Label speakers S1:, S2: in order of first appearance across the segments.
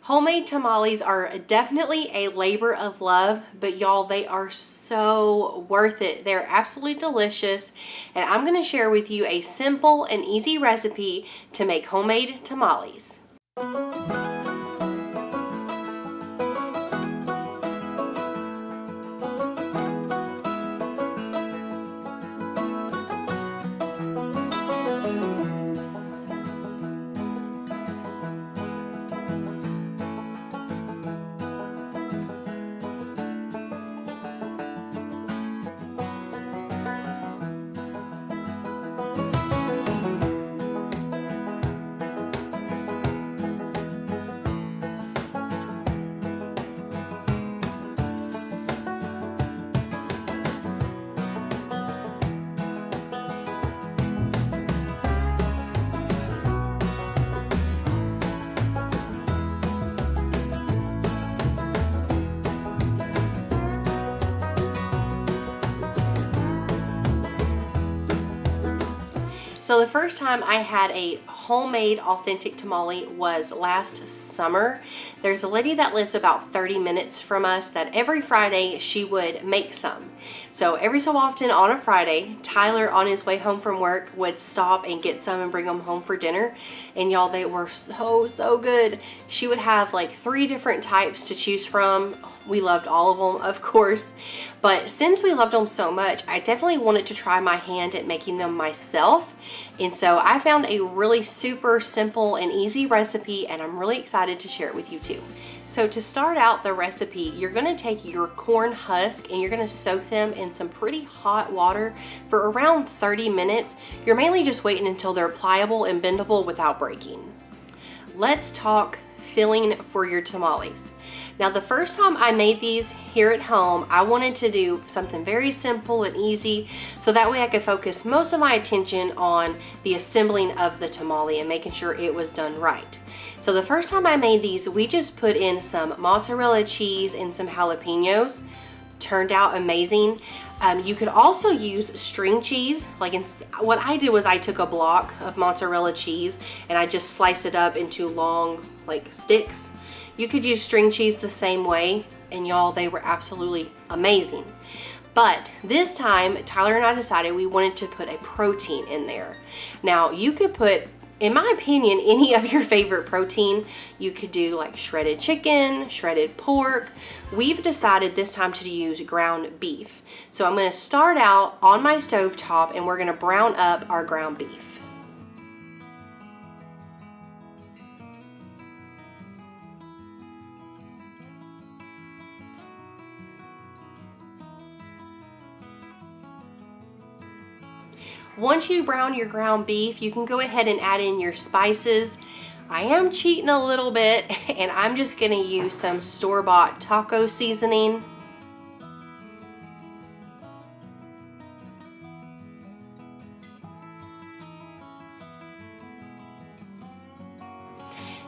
S1: Homemade tamales are definitely a labor of love, but y'all, they are so worth it. They're absolutely delicious, and I'm going to share with you a simple and easy recipe to make homemade tamales. So the first time I had a homemade authentic tamale was last summer. There's a lady that lives about 30 minutes from us that every Friday she would make some. So every so often on a Friday, Tyler on his way home from work would stop and get some and bring them home for dinner. And y'all, they were so good. She would have like 3 different types to choose from. We loved all of them, of course. But since we loved them so much, I definitely wanted to try my hand at making them myself. And so I found a really super simple and easy recipe, and I'm really excited to share it with you too. So to start out the recipe, you're gonna take your corn husk and you're gonna soak them in some pretty hot water for around 30 minutes. You're mainly just waiting until they're pliable and bendable without breaking. Let's talk filling for your tamales. Now, the first time I made these here at home, I wanted to do something very simple and easy so that way I could focus most of my attention on the assembling of the tamale and making sure it was done right. So the first time I made these, we just put in some mozzarella cheese and some jalapenos. Turned out amazing. You could also use string cheese. What I did was I took a block of mozzarella cheese and I just sliced it up into long sticks. You could use string cheese the same way, and y'all, they were absolutely amazing. But this time, Tyler and I decided we wanted to put a protein in there. Now, you could put, in my opinion, any of your favorite protein. You could do like shredded chicken, shredded pork. We've decided this time to use ground beef. So I'm gonna start out on my stovetop and we're gonna brown up our ground beef. Once you brown your ground beef, you can go ahead and add in your spices. I am cheating a little bit and I'm just gonna use some store-bought taco seasoning.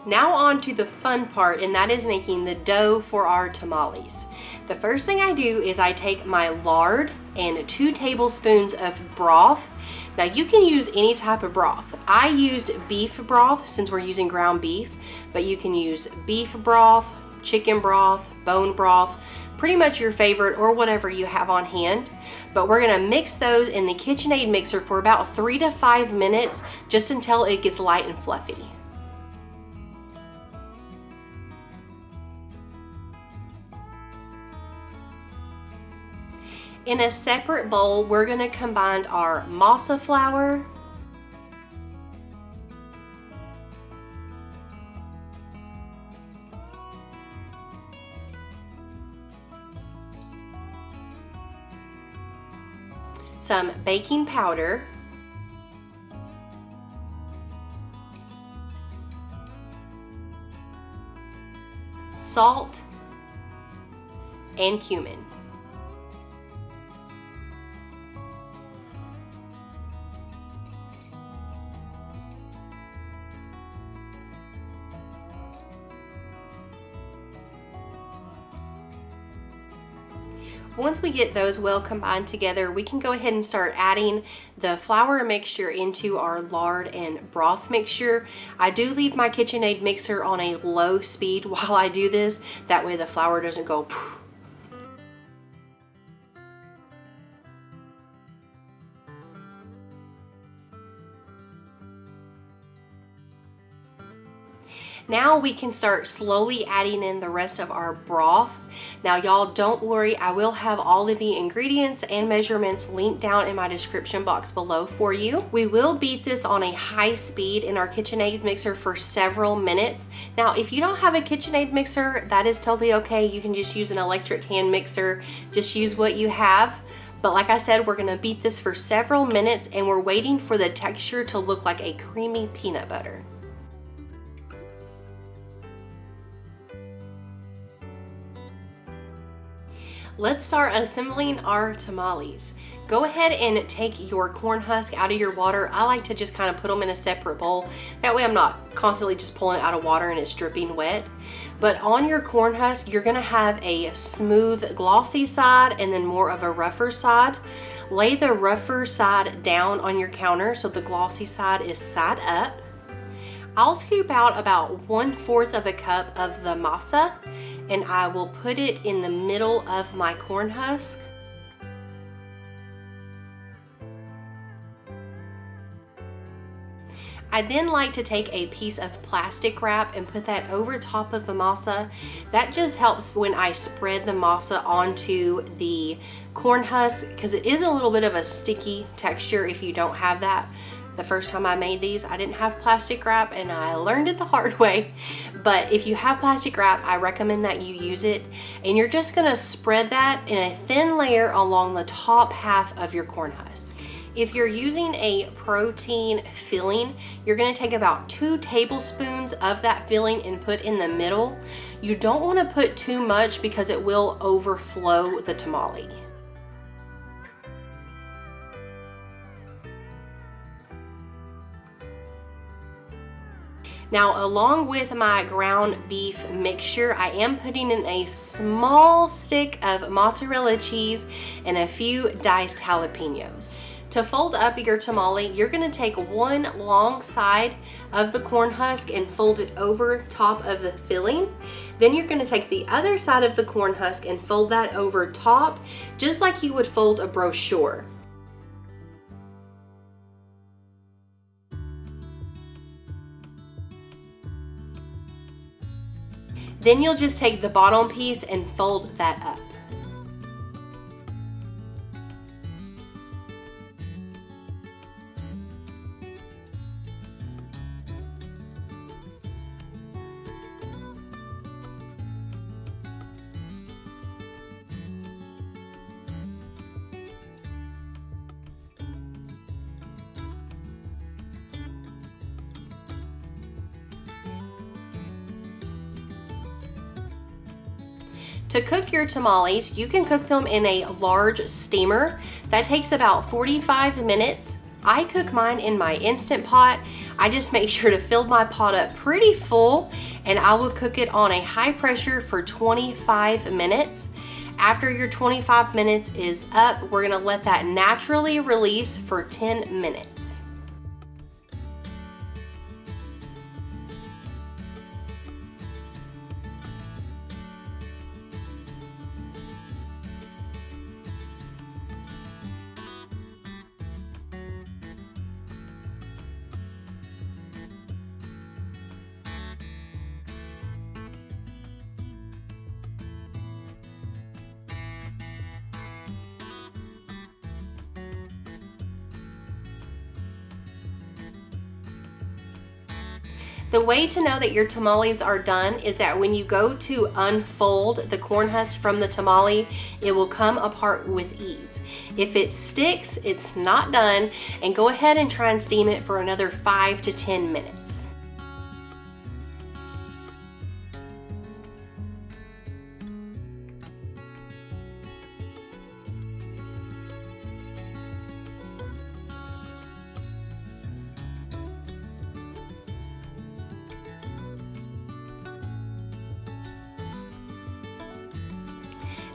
S1: Now on to the fun part, and that is making the dough for our tamales. The first thing I do is I take my lard and 2 tablespoons of broth. Now you can use any type of broth. I used beef broth since we're using ground beef, but you can use beef broth, chicken broth, bone broth, pretty much your favorite or whatever you have on hand. But we're gonna mix those in the KitchenAid mixer for about 3 to 5 minutes, just until it gets light and fluffy. In a separate bowl, we're gonna combine our masa flour, some baking powder, salt, and cumin. Once we get those well combined together, we can go ahead and start adding the flour mixture into our lard and broth mixture. I do leave my KitchenAid mixer on a low speed while I do this. That way the flour doesn't go poof. Now we can start slowly adding in the rest of our broth. Now y'all, don't worry, I will have all of the ingredients and measurements linked down in my description box below for you. We will beat this on a high speed in our KitchenAid mixer for several minutes. Now if you don't have a KitchenAid mixer, that is totally okay. You can just use an electric hand mixer. Just use what you have. But like I said, we're gonna beat this for several minutes and we're waiting for the texture to look like a creamy peanut butter. Let's start assembling our tamales. Go ahead and take your corn husk out of your water. I like to just kind of put them in a separate bowl. That way I'm not constantly just pulling it out of water and it's dripping wet. But on your corn husk, you're gonna have a smooth, glossy side and then more of a rougher side. Lay the rougher side down on your counter so the glossy side is side up. I'll scoop out about 1/4 of a cup of the masa and I will put it in the middle of my corn husk. I then like to take a piece of plastic wrap and put that over top of the masa. That just helps when I spread the masa onto the corn husk because it is a little bit of a sticky texture if you don't have that. The first time I made these, I didn't have plastic wrap and I learned it the hard way. But if you have plastic wrap, I recommend that you use it. And you're just gonna spread that in a thin layer along the top half of your corn husk. If you're using a protein filling, you're gonna take about 2 tablespoons of that filling and put in the middle. You don't wanna put too much because it will overflow the tamale. Now, along with my ground beef mixture, I am putting in a small stick of mozzarella cheese and a few diced jalapenos. To fold up your tamale, you're gonna take one long side of the corn husk and fold it over top of the filling. Then you're gonna take the other side of the corn husk and fold that over top, just like you would fold a brochure. Then you'll just take the bottom piece and fold that up. To cook your tamales, you can cook them in a large steamer. That takes about 45 minutes. I cook mine in my Instant Pot. I just make sure to fill my pot up pretty full and I will cook it on a high pressure for 25 minutes. After your 25 minutes is up, we're gonna let that naturally release for 10 minutes. The way to know that your tamales are done is that when you go to unfold the corn husk from the tamale, it will come apart with ease. If it sticks, it's not done, and go ahead and try and steam it for another 5 to 10 minutes.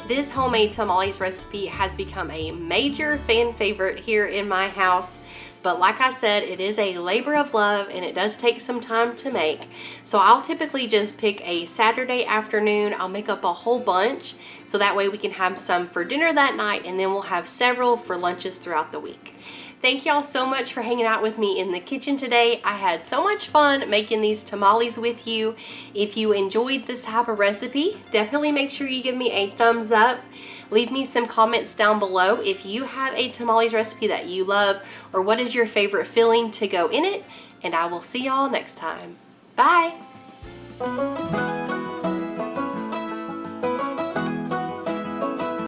S1: This homemade tamales recipe has become a major fan favorite here in my house. But like I said, it is a labor of love and it does take some time to make. So I'll typically just pick a Saturday afternoon. I'll make up a whole bunch so that way we can have some for dinner that night, and then we'll have several for lunches throughout the week. Thank y'all so much for hanging out with me in the kitchen today. I had so much fun making these tamales with you. If you enjoyed this type of recipe, definitely make sure you give me a thumbs up. Leave me some comments down below if you have a tamales recipe that you love, or what is your favorite filling to go in it, and I will see y'all next time. Bye!